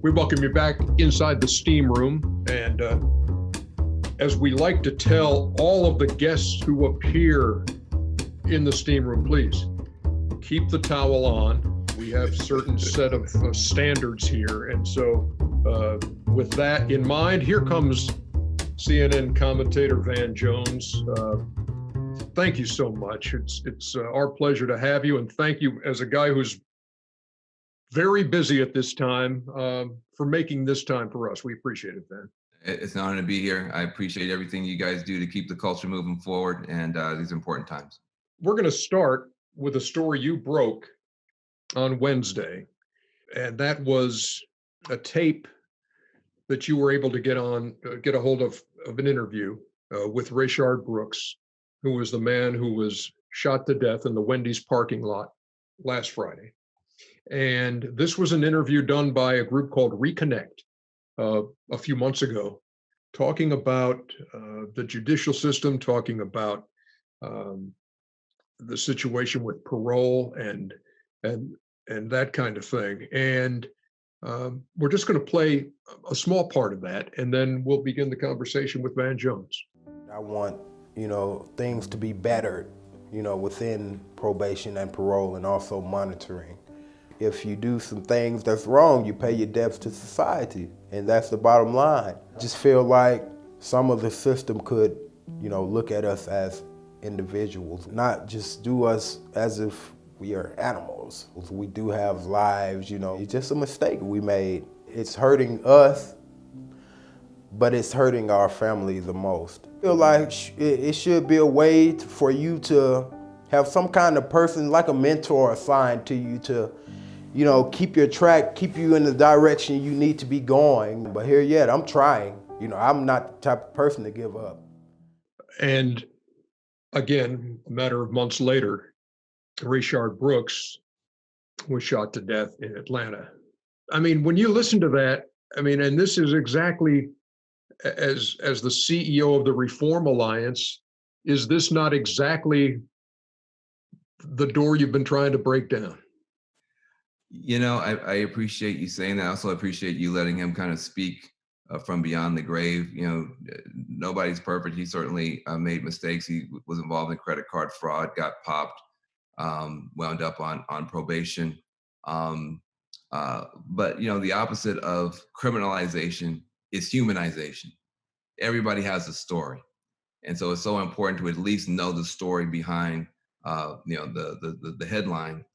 We welcome you back inside the steam room. And as we like to tell all of the guests who appear in the steam room, please keep the towel on. We have certain set of standards here. And so with that in mind, here comes CNN commentator Van Jones. Thank you so much. It's our pleasure to have you. And thank you as a guy who's very busy at this time for making this time for us. We appreciate it, Van. It's an honor to be here. I appreciate everything you guys do to keep the culture moving forward and these important times. We're going to start with a story you broke on Wednesday, and that was a tape that you were able to get a hold of an interview with Rayshard Brooks, who was the man who was shot to death in the Wendy's parking lot last Friday. And this was an interview done by a group called Reconnect a few months ago, talking about the judicial system, talking about the situation with parole and that kind of thing. And we're just going to play a small part of that, and then we'll begin the conversation with Van Jones. I want, things to be bettered, within probation and parole and also monitoring. If you do some things that's wrong, you pay your debts to society, and that's the bottom line. I just feel like some of the system could, look at us as individuals, not just do us as if we are animals. We do have lives, It's just a mistake we made. It's hurting us, but it's hurting our family the most. I feel like it should be a way for you to have some kind of person, like a mentor assigned to you to, keep your track, keep you in the direction you need to be going. But here yet, I'm trying. I'm not the type of person to give up. And again, a matter of months later, Rayshard Brooks was shot to death in Atlanta. I mean, when you listen to that, and this is exactly as the CEO of the Reform Alliance, is this not exactly the door you've been trying to break down? I appreciate you saying that. I also appreciate you letting him kind of speak from beyond the grave. Nobody's perfect. He certainly made mistakes. He was involved in credit card fraud, got popped, wound up on probation. But the opposite of criminalization is humanization. Everybody has a story. And so it's so important to at least know the story behind the headline.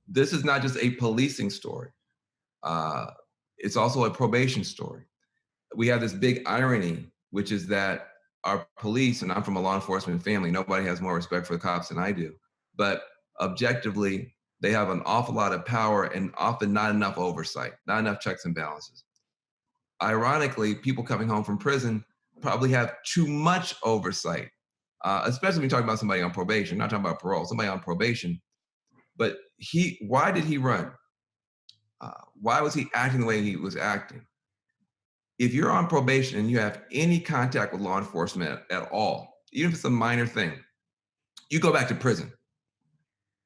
This is not just a policing story. It's also a probation story. We have this big irony, which is that our police, and I'm from a law enforcement family, nobody has more respect for the cops than I do, but objectively, they have an awful lot of power and often not enough oversight, not enough checks and balances. Ironically, people coming home from prison probably have too much oversight, especially when you're talking about somebody on probation, not talking about parole, somebody on probation. But why did he run? Why was he acting the way he was acting? If you're on probation and you have any contact with law enforcement at all, even if it's a minor thing, you go back to prison.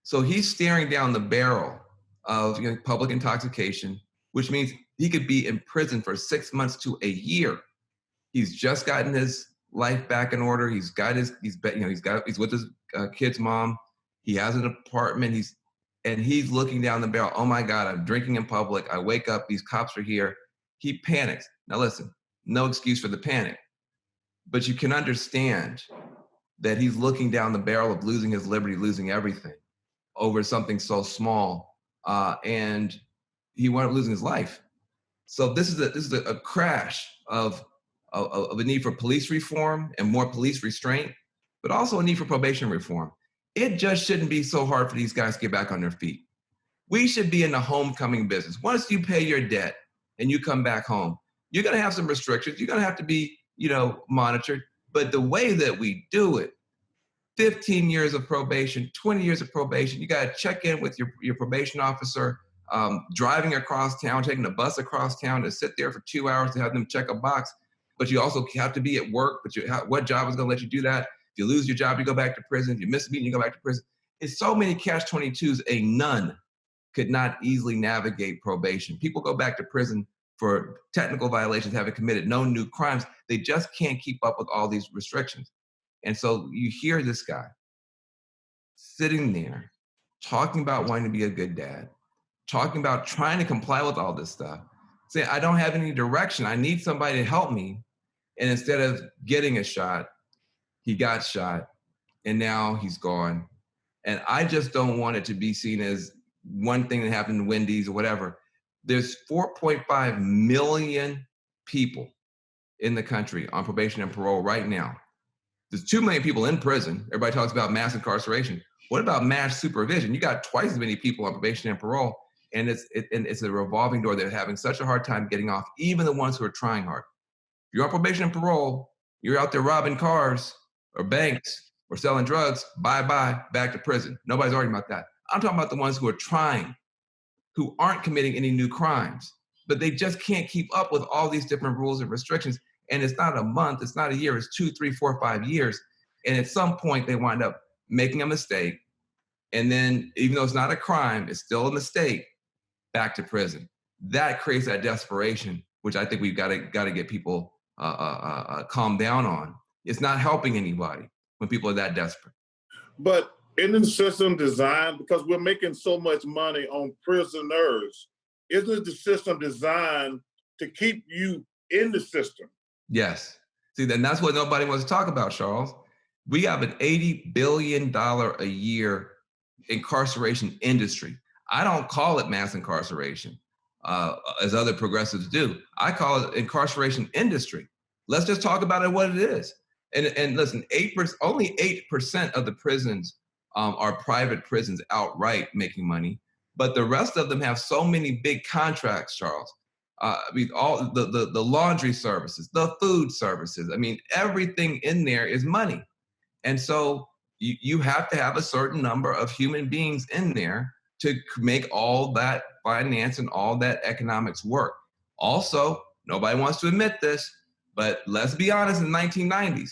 So he's staring down the barrel of public intoxication, which means he could be in prison for 6 months to a year. He's just gotten his life back in order. He's with his kid's mom. He has an apartment. He's looking down the barrel. Oh my God, I'm drinking in public. I wake up, these cops are here. He panics. Now listen, no excuse for the panic, but you can understand that he's looking down the barrel of losing his liberty, losing everything over something so small, and he wound up losing his life. So this is a crash of a need for police reform and more police restraint, but also a need for probation reform. It just shouldn't be so hard for these guys to get back on their feet. We should be in the homecoming business. Once you pay your debt and you come back home, you're going to have some restrictions. You're going to have to be, monitored. But the way that we do it, 15 years of probation, 20 years of probation, you got to check in with your probation officer, driving across town, taking a bus across town to sit there for 2 hours to have them check a box. But you also have to be at work. But what job is going to let you do that? If you lose your job, you go back to prison. If you miss a meeting, you go back to prison. It's so many catch-22s, a none could not easily navigate probation. People go back to prison for technical violations, having committed no new crimes. They just can't keep up with all these restrictions. And so you hear this guy sitting there talking about wanting to be a good dad, talking about trying to comply with all this stuff, saying, I don't have any direction. I need somebody to help me. And instead of getting a shot, he got shot, and now he's gone. And I just don't want it to be seen as one thing that happened to Wendy's or whatever. There's 4.5 million people in the country on probation and parole right now. There's 2 million people in prison. Everybody talks about mass incarceration. What about mass supervision? You got twice as many people on probation and parole, and it's a revolving door. They're having such a hard time getting off, even the ones who are trying hard. If you're on probation and parole, you're out there robbing cars or banks or selling drugs, bye-bye, back to prison. Nobody's arguing about that. I'm talking about the ones who are trying, who aren't committing any new crimes, but they just can't keep up with all these different rules and restrictions. And it's not a month, it's not a year, it's 2, 3, 4, 5 years. And at some point they wind up making a mistake. And then even though it's not a crime, it's still a mistake, back to prison. That creates that desperation, which I think we've got to get people calm down on. It's not helping anybody when people are that desperate. But isn't the system designed, because we're making so much money on prisoners, isn't the system designed to keep you in the system? Yes. See, then that's what nobody wants to talk about, Charles. We have an $80 billion a year incarceration industry. I don't call it mass incarceration, as other progressives do. I call it incarceration industry. Let's just talk about it what it is. And listen, only 8% of the prisons are private prisons outright making money, but the rest of them have so many big contracts, Charles. I mean, all the laundry services, the food services. I mean, everything in there is money. And so you have to have a certain number of human beings in there to make all that finance and all that economics work. Also, nobody wants to admit this, but let's be honest, in the 1990s,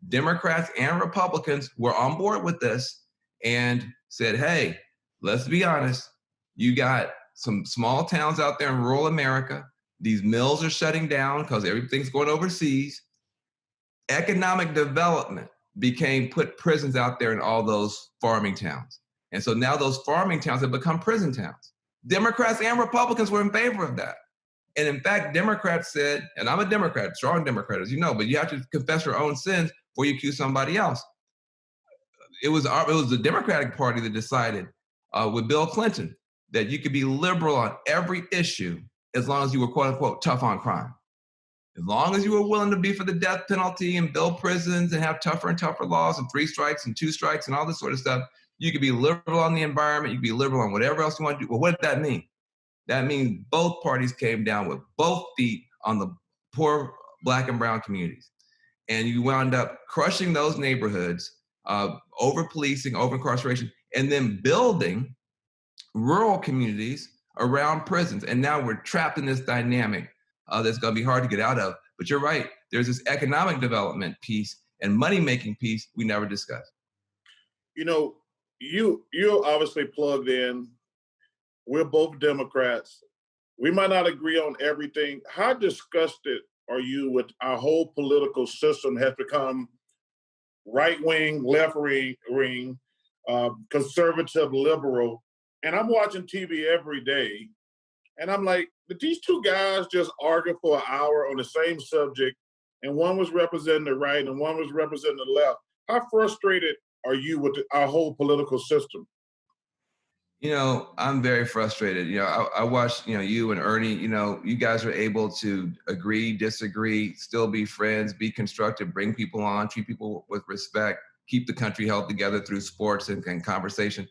Democrats and Republicans were on board with this and said, hey, let's be honest, you got some small towns out there in rural America. These mills are shutting down because everything's going overseas. Economic development put prisons out there in all those farming towns. And so now those farming towns have become prison towns. Democrats and Republicans were in favor of that. And in fact, Democrats said, and I'm a Democrat, strong Democrat, as you know, but you have to confess your own sins before you accuse somebody else. It was the Democratic Party that decided with Bill Clinton that you could be liberal on every issue as long as you were, quote unquote, tough on crime. As long as you were willing to be for the death penalty and build prisons and have tougher and tougher laws and 3 strikes and 2 strikes and all this sort of stuff, you could be liberal on the environment, you could be liberal on whatever else you want to do. Well, what did that mean? That means both parties came down with both feet on the poor Black and brown communities. And you wound up crushing those neighborhoods, over-policing, over-incarceration, and then building rural communities around prisons. And now we're trapped in this dynamic that's going to be hard to get out of. But you're right. There's this economic development piece and money-making piece we never discussed. You know, you're obviously plugged in. We're both Democrats. We might not agree on everything. How disgusted are you with our whole political system has become right-wing, left-wing, conservative, liberal? And I'm watching TV every day, and I'm like, did these 2 guys just argue for an hour on the same subject, and one was representing the right and one was representing the left? How frustrated are you with our whole political system? You know, I'm very frustrated. You know, I watched, you and Ernie, you guys are able to agree, disagree, still be friends, be constructive, bring people on, treat people with respect, keep the country held together through sports and conversation.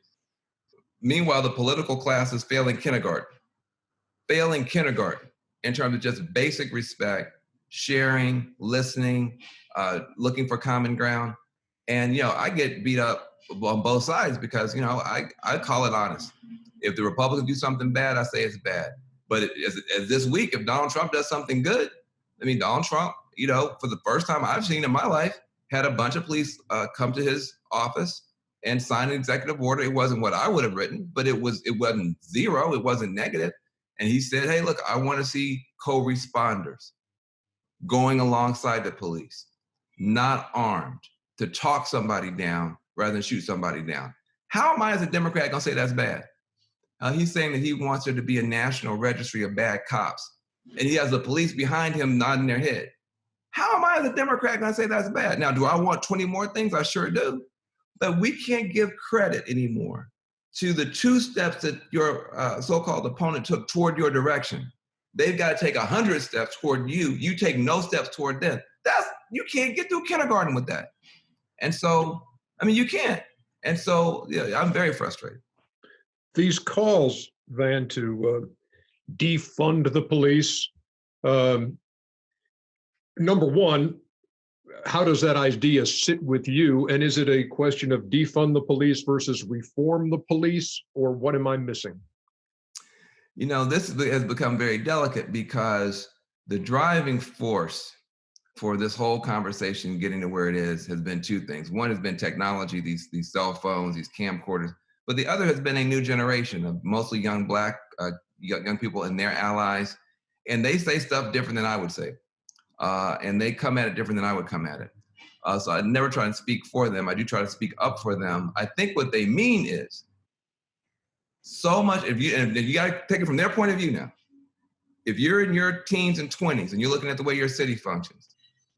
Meanwhile, the political class is failing kindergarten in terms of just basic respect, sharing, listening, looking for common ground. And, I get beat up on both sides because, I call it honest. If the Republicans do something bad, I say it's bad. But as this week, if Donald Trump does something good, Donald Trump, for the first time I've seen in my life, had a bunch of police come to his office and signed an executive order. It wasn't what I would have written, but it wasn't zero. It wasn't negative. And he said, hey, look, I want to see co-responders going alongside the police, not armed, to talk somebody down rather than shoot somebody down. How am I as a Democrat gonna say that's bad? He's saying that he wants there to be a national registry of bad cops, and he has the police behind him nodding their head. How am I as a Democrat gonna say that's bad? Now, do I want 20 more things? I sure do. But we can't give credit anymore to the 2 steps that your so-called opponent took toward your direction. They've got to take 100 steps toward you. You take no steps toward them. You can't get through kindergarten with that. And so, I mean, you can't. And so, yeah, I'm very frustrated. These calls, Van, to defund the police. Number one, how does that idea sit with you? And is it a question of defund the police versus reform the police, or what am I missing? You know, this has become very delicate because the driving force for this whole conversation getting to where it is has been 2 things. One has been technology, these cell phones, these camcorders, but the other has been a new generation of mostly young Black young people and their allies, and they say stuff different than I would say, and they come at it different than I would come at it. So I never try to speak for them. I do try to speak up for them. I think what they mean is so much. If you got to take it from their point of view now. If you're in your teens and 20s and you're looking at the way your city functions,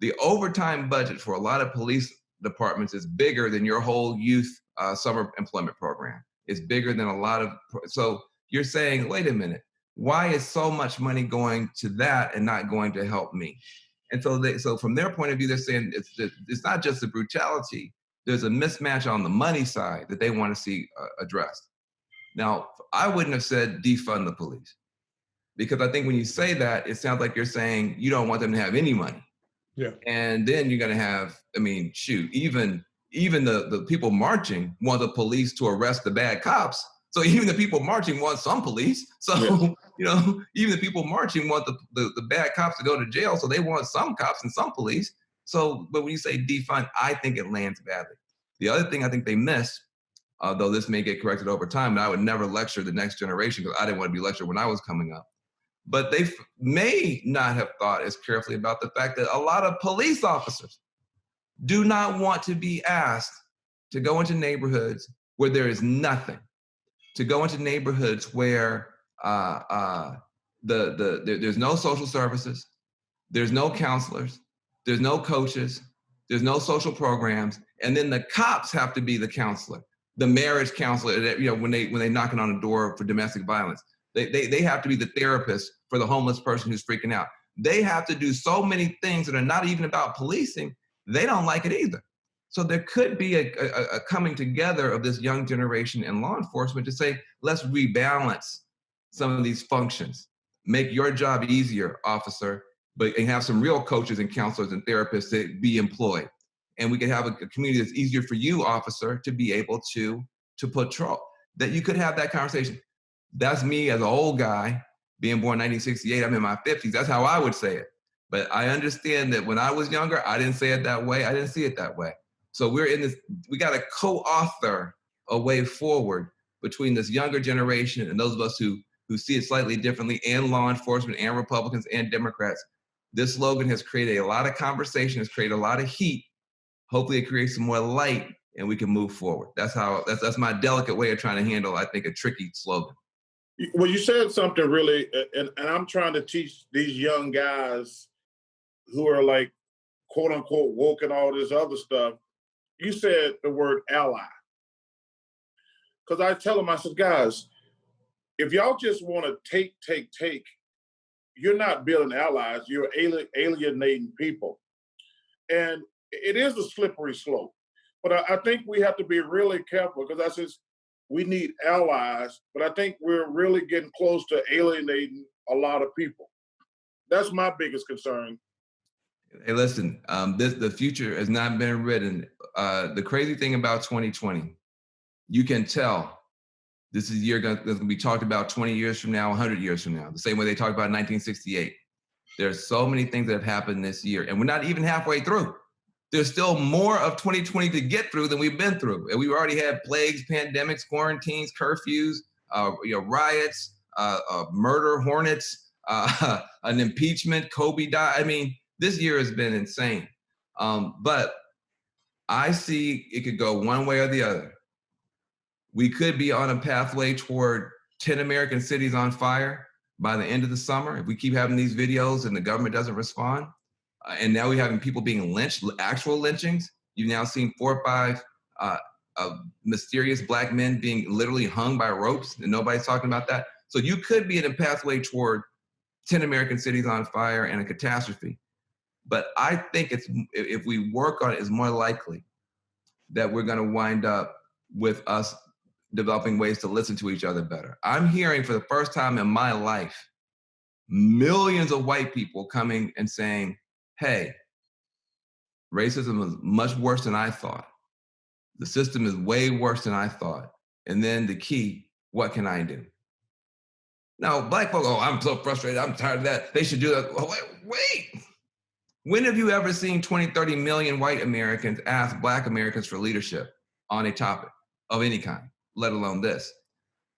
the overtime budget for a lot of police departments is bigger than your whole youth summer employment program. It's bigger than a lot of, so you're saying, wait a minute, why is so much money going to that and not going to help me? And so from their point of view, they're saying it's not just the brutality, there's a mismatch on the money side that they want to see addressed. Now, I wouldn't have said defund the police, because I think when you say that, it sounds like you're saying you don't want them to have any money. Yeah. And then you're going to have, I mean, shoot, even the people marching want the police to arrest the bad cops. So even the people marching want some police. So, yeah. You know, even the people marching want the bad cops to go to jail. So they want some cops and some police. So, but when you say defund, I think it lands badly. The other thing I think they miss, though this may get corrected over time, and I would never lecture the next generation because I didn't want to be lectured when I was coming up. But they may not have thought as carefully about the fact that a lot of police officers do not want to be asked to go into neighborhoods where there is nothing, to go into neighborhoods where there's no social services, there's no counselors, there's no coaches, there's no social programs, and then the cops have to be the counselor, the marriage counselor. You know, when they knocking on a door for domestic violence, they have to be the therapist for the homeless person who's freaking out. They have to do so many things that are not even about policing. They don't like it either. So there could be a coming together of this young generation and law enforcement to say, let's rebalance some of these functions, make your job easier, officer, and have some real coaches and counselors and therapists to be employed. And we could have a community that's easier for you, officer, to be able to patrol, that you could have that conversation. That's me as an old guy, being born in 1968, I'm in my 50s. That's how I would say it. But I understand that when I was younger, I didn't say it that way. I didn't see it that way. So we're in this, we got to co-author a way forward between this younger generation and those of us who see it slightly differently, and law enforcement and Republicans and Democrats. This slogan has created a lot of conversation, has created a lot of heat. Hopefully it creates some more light and we can move forward. That's my delicate way of trying to handle, I think, a tricky slogan. Well, you said something really, and I'm trying to teach these young guys who are like, quote unquote, woke and all this other stuff. You said the word ally. Because I tell them, I said, guys, if y'all just want to take, you're not building allies, you're alienating people. And it is a slippery slope. But I think we have to be really careful, because I says, we need allies, but I think we're really getting close to alienating a lot of people. That's my biggest concern. Hey, listen, the future has not been written. The crazy thing about 2020, you can tell this is a year that's going to be talked about 20 years from now, 100 years from now, the same way they talked about 1968. There's so many things that have happened this year, and we're not even halfway through. there's still more of 2020 to get through than we've been through. And we've already had plagues, pandemics, quarantines, curfews, riots, murder hornets, an impeachment, Kobe died. I mean, this year has been insane. But I see it could go one way or the other. We could be on a pathway toward 10 American cities on fire by the end of the summer if we keep having these videos and the government doesn't respond. And now we're having people being lynched, actual lynchings. You've now seen 4 or 5 mysterious Black men being literally hung by ropes, and nobody's talking about that. So you could be in a pathway toward 10 American cities on fire and a catastrophe. But I think if we work on it, it's more likely that we're going to wind up with us developing ways to listen to each other better. I'm hearing for the first time in my life, millions of white people coming and saying, hey, racism is much worse than I thought. The system is way worse than I thought. And then the key, what can I do? Now, Black folk, oh, I'm so frustrated. I'm tired of that. They should do that. Oh, wait. When have you ever seen 20, 30 million white Americans ask Black Americans for leadership on a topic of any kind, let alone this?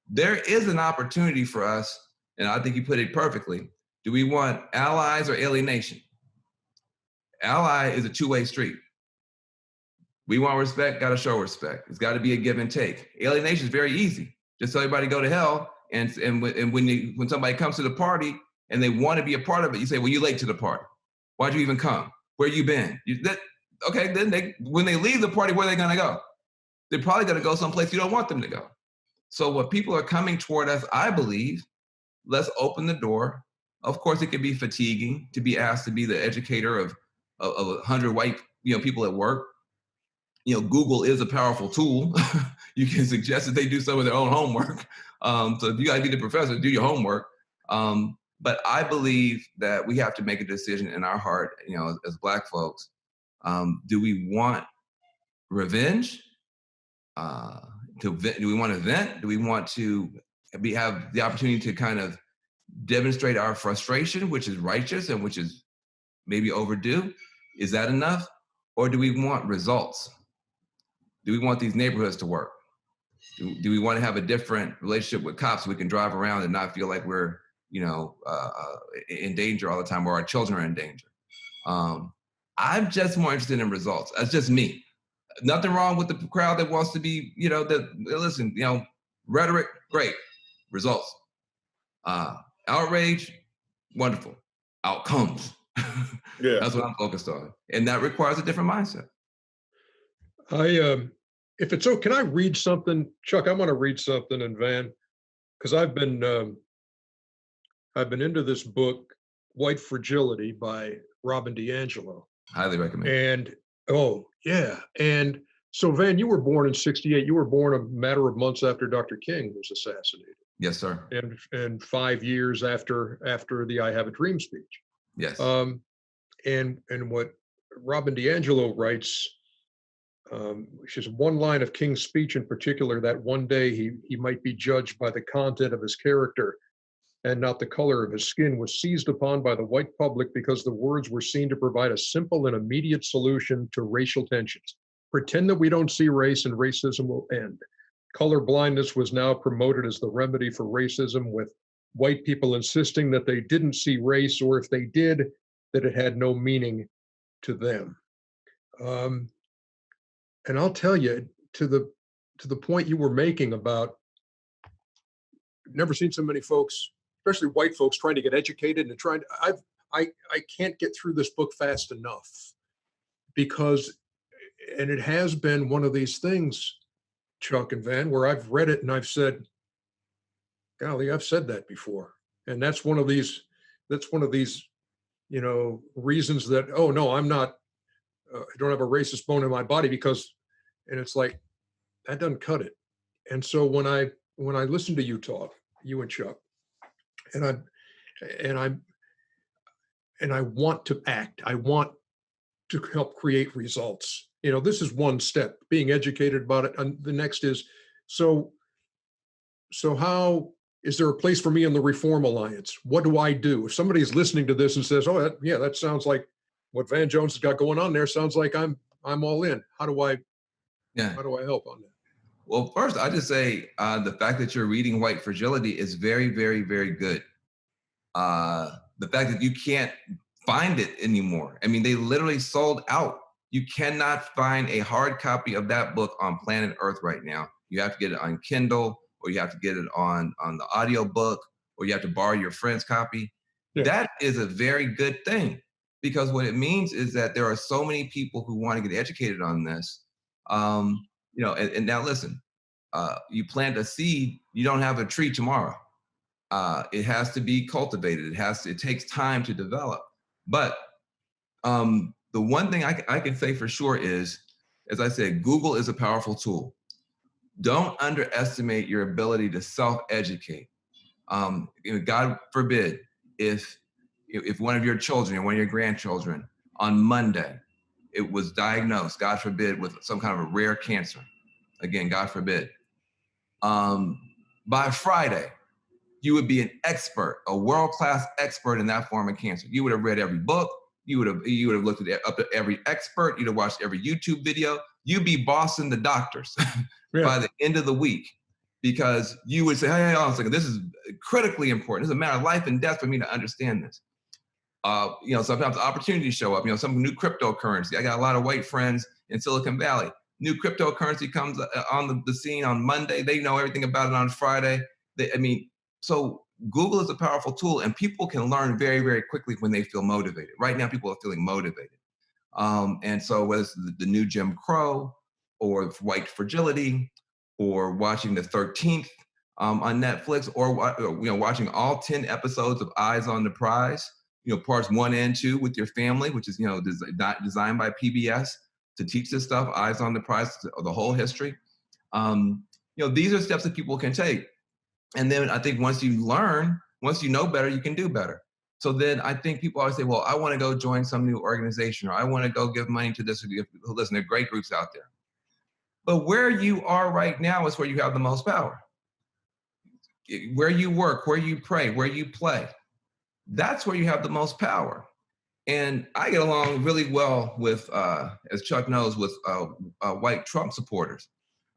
There is an opportunity for us, and I think you put it perfectly. Do we want allies or alienation? Ally is a two-way street. We want respect, got to show respect. It's got to be a give and take. Alienation is very easy. Just tell everybody go to hell, and when somebody comes to the party and they want to be a part of it, you say, well, you're late to the party. Why'd you even come? Where you been? Okay, then when they leave the party, where are they going to go? They're probably going to go someplace you don't want them to go. So what people are coming toward us, I believe, let's open the door. Of course, it can be fatiguing to be asked to be the educator of 100 white people at work. Google is a powerful tool. You can suggest that they do some of their own homework. So if you got to be the professor, do your homework. But I believe that we have to make a decision in our heart, as Black folks. Do we want revenge? Do we want to vent? Do we want to have the opportunity to kind of demonstrate our frustration, which is righteous and which is maybe overdue? Is that enough? Or do we want results? Do we want these neighborhoods to work? Do we want to have a different relationship with cops so we can drive around and not feel like we're in danger all the time, or our children are in danger? I'm just more interested in results. That's just me. Nothing wrong with the crowd that wants to be, rhetoric, great. Results. Outrage, wonderful. Outcomes. Yeah. That's what I'm focused on. And that requires a different mindset. If it's okay, can I read something? Chuck, I want to read something, and Van, because I've been into this book, White Fragility by Robin DiAngelo. Highly recommend. And and so Van, you were born in '68. You were born a matter of months after Dr. King was assassinated. Yes, sir. And 5 years after the I Have a Dream speech. Yes. And what Robin DiAngelo writes, which is one line of King's speech in particular, that one day he might be judged by the content of his character and not the color of his skin, was seized upon by the white public because the words were seen to provide a simple and immediate solution to racial tensions. Pretend that we don't see race and racism will end. Color blindness was now promoted as the remedy for racism, with white people insisting that they didn't see race, or if they did, that it had no meaning to them. And I'll tell you, to the point you were making about never seen so many folks, especially white folks, trying to get educated and trying to, I can't get through this book fast enough, because, and it has been one of these things, Chuck and Van, where I've read it and I've said, golly, I've said that before. And that's one of these, reasons that, oh no, I'm not, I don't have a racist bone in my body, because, and it's like, that doesn't cut it. And so when I listen to you talk, you and Chuck, and I want to act, I want to help create results. This is one step, being educated about it. And the next is, so how, is there a place for me in the Reform Alliance? What do I do? If somebody's listening to this and says, oh, that sounds like what Van Jones has got going on there sounds like I'm all in. How do I help on that? Well, first, I just say the fact that you're reading White Fragility is very, very, very good. The fact that you can't find it anymore. I mean, they literally sold out. You cannot find a hard copy of that book on planet Earth right now. You have to get it on Kindle, or you have to get it on the audio book, or you have to borrow your friend's copy. Yeah. That is a very good thing, because what it means is that there are so many people who want to get educated on this. And now listen, you plant a seed, you don't have a tree tomorrow. It has to be cultivated. It takes time to develop. But the one thing I can say for sure is, as I said, Google is a powerful tool. Don't underestimate your ability to self-educate. God forbid if one of your children or one of your grandchildren on Monday, it was diagnosed, God forbid, with some kind of a rare cancer. Again, God forbid. By Friday, you would be an expert, a world-class expert in that form of cancer. You would have read every book. You would have looked at up to every expert. You'd have watched every YouTube video. You'd be bossing the doctors by the end of the week, because you would say, hey, hold on a second, this is critically important. It's a matter of life and death for me to understand this. Sometimes opportunities show up, some new cryptocurrency. I got a lot of white friends in Silicon Valley. New cryptocurrency comes on the scene on Monday. They know everything about it on Friday. So Google is a powerful tool, and people can learn very, very quickly when they feel motivated. Right now, people are feeling motivated. And so whether it's the new Jim Crow or White Fragility or watching the 13th on Netflix, or watching all 10 episodes of Eyes on the Prize, parts 1 and 2 with your family, which is designed by PBS to teach this stuff, Eyes on the Prize, the whole history. These are steps that people can take. And then I think once you know better, you can do better. So then I think people always say, well, I want to go join some new organization, or I want to go give money to this. Listen, there are great groups out there. But where you are right now is where you have the most power. Where you work, where you pray, where you play, that's where you have the most power. And I get along really well with, as Chuck knows, with white Trump supporters.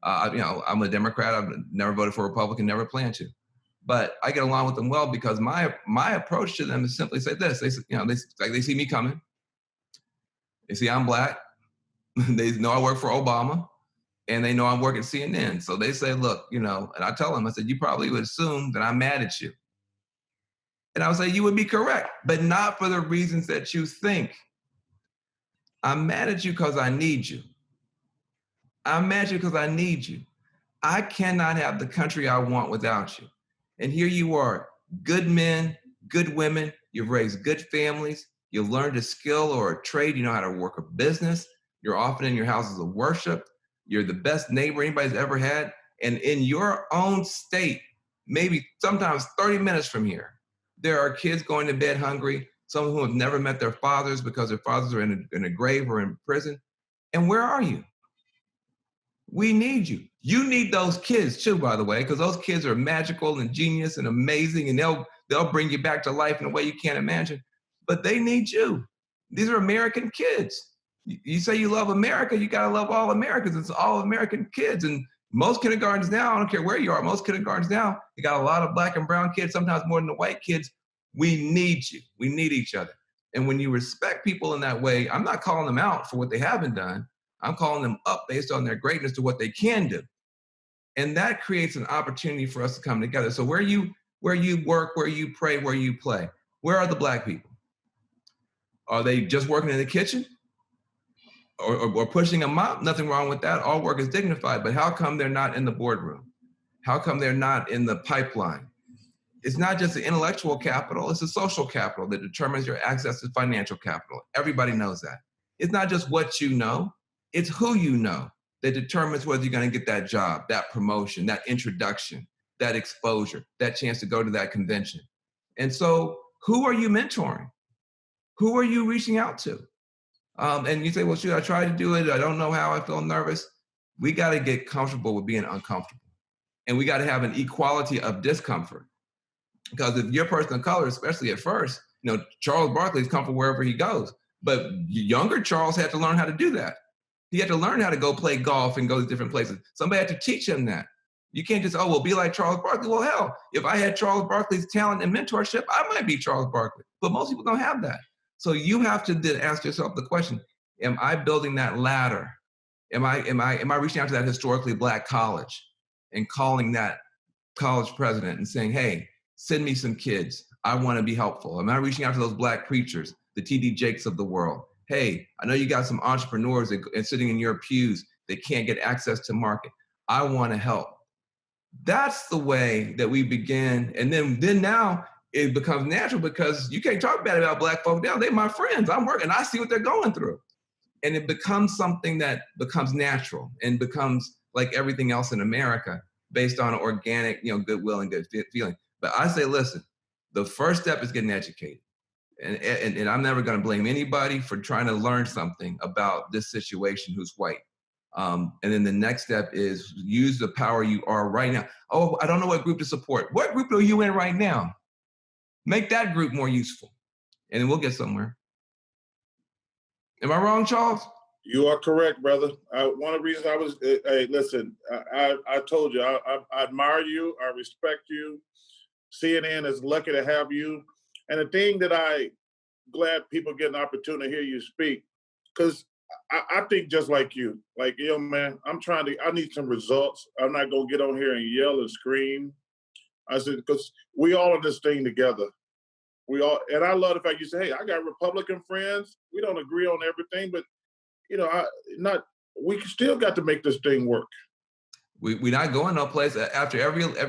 I'm a Democrat. I've never voted for a Republican, never plan to. But I get along with them well because my approach to them is simply say this. They see me coming. They see I'm black. They know I work for Obama, and they know I work at CNN. So they say, look, and I tell them, I said, you probably would assume that I'm mad at you. And I would say, you would be correct, but not for the reasons that you think. I'm mad at you because I need you. I'm mad at you because I need you. I cannot have the country I want without you. And here you are, good men, good women. You've raised good families. You've learned a skill or a trade. You know how to work a business. You're often in your houses of worship. You're the best neighbor anybody's ever had. And in your own state, maybe sometimes 30 minutes from here, there are kids going to bed hungry, some who have never met their fathers because their fathers are in a grave or in prison. And where are you? We need you. You need those kids too, by the way, because those kids are magical and genius and amazing, and they'll bring you back to life in a way you can't imagine. But they need you. These are American kids. You say you love America, you gotta love all Americans. It's all American kids. And most kindergartens now, I don't care where you are, most kindergartens now, they got a lot of black and brown kids, sometimes more than the white kids. We need you. We need each other. And when you respect people in that way, I'm not calling them out for what they haven't done. I'm calling them up based on their greatness to what they can do. And that creates an opportunity for us to come together. So where you work, where you pray, where you play, where are the black people? Are they just working in the kitchen? Or pushing a mop? Nothing wrong with that. All work is dignified, but how come they're not in the boardroom? How come they're not in the pipeline? It's not just the intellectual capital, it's the social capital that determines your access to financial capital. Everybody knows that. It's not just what you know, it's who you know that determines whether you're gonna get that job, that promotion, that introduction, that exposure, that chance to go to that convention. And so who are you mentoring? Who are you reaching out to? And you say, well, shoot, I tried to do it. I don't know how, I feel nervous. We got to get comfortable with being uncomfortable. And we got to have an equality of discomfort. Because if you're a person of color, especially at first, Charles Barkley is comfortable wherever he goes. But younger Charles had to learn how to do that. He had to learn how to go play golf and go to different places. Somebody had to teach him that. You can't just, be like Charles Barkley. Well, hell, if I had Charles Barkley's talent and mentorship, I might be Charles Barkley. But most people don't have that. So you have to then ask yourself the question, am I building that ladder? Am I reaching out to that historically Black college and calling that college president and saying, hey, send me some kids. I want to be helpful. Am I reaching out to those Black preachers, the T.D. Jakes of the world? Hey, I know you got some entrepreneurs and sitting in your pews that can't get access to market. I want to help. That's the way that we begin. And then now it becomes natural because you can't talk bad about Black folk now. They're my friends. I'm working. I see what they're going through. And it becomes something that becomes natural and becomes like everything else in America based on organic, goodwill and good feeling. But I say, listen, the first step is getting educated. And I'm never going to blame anybody for trying to learn something about this situation who's white. And then the next step is use the power you are right now. Oh, I don't know what group to support. What group are you in right now? Make that group more useful, and then we'll get somewhere. Am I wrong, Charles? You are correct, brother. One of the reasons I was, hey, listen, I told you, I admire you. I respect you. CNN is lucky to have you. And the thing that I glad people get an opportunity to hear you speak, because I think just like you, man, I need some results. I'm not going to get on here and yell and scream. I said, because we all in this thing together. And I love the fact you say, hey, I got Republican friends. We don't agree on everything, but we still got to make this thing work. We're not going no place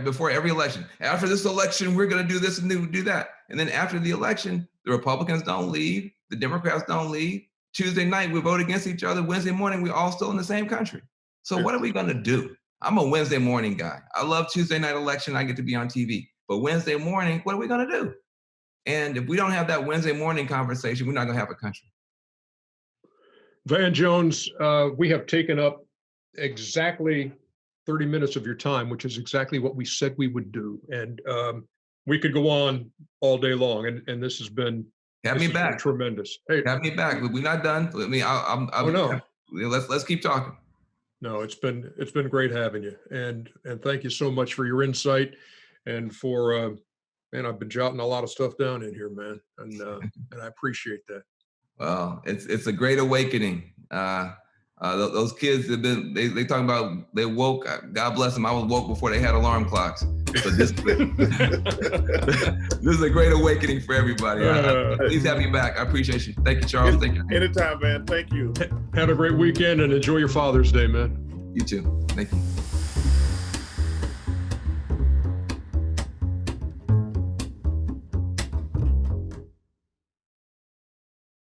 before every election. After this election, we're going to do this and do that. And then after the election, the Republicans don't leave. The Democrats don't leave. Tuesday night, we vote against each other. Wednesday morning, we're all still in the same country. So what are we going to do? I'm a Wednesday morning guy. I love Tuesday night election. I get to be on TV. But Wednesday morning, what are we going to do? And if we don't have that Wednesday morning conversation, we're not going to have a country. Van Jones, we have taken up exactly 30 minutes of your time, which is exactly what we said we would do. And we could go on all day long. And this has been tremendous. Hey, have me back. We're not done. I mean, let's keep talking. No, it's been great having you. And thank you so much for your insight and for, man, I've been jotting a lot of stuff down in here, man. And I appreciate that. Well, it's a great awakening. Those kids have been, they talking about, they woke, God bless them. I was woke before they had alarm clocks. So this is a great awakening for everybody. Please have me back. I appreciate you. Thank you, Charles. Thank you. Anytime, man. Thank you. Have a great weekend and enjoy your Father's Day, man. You too. Thank you.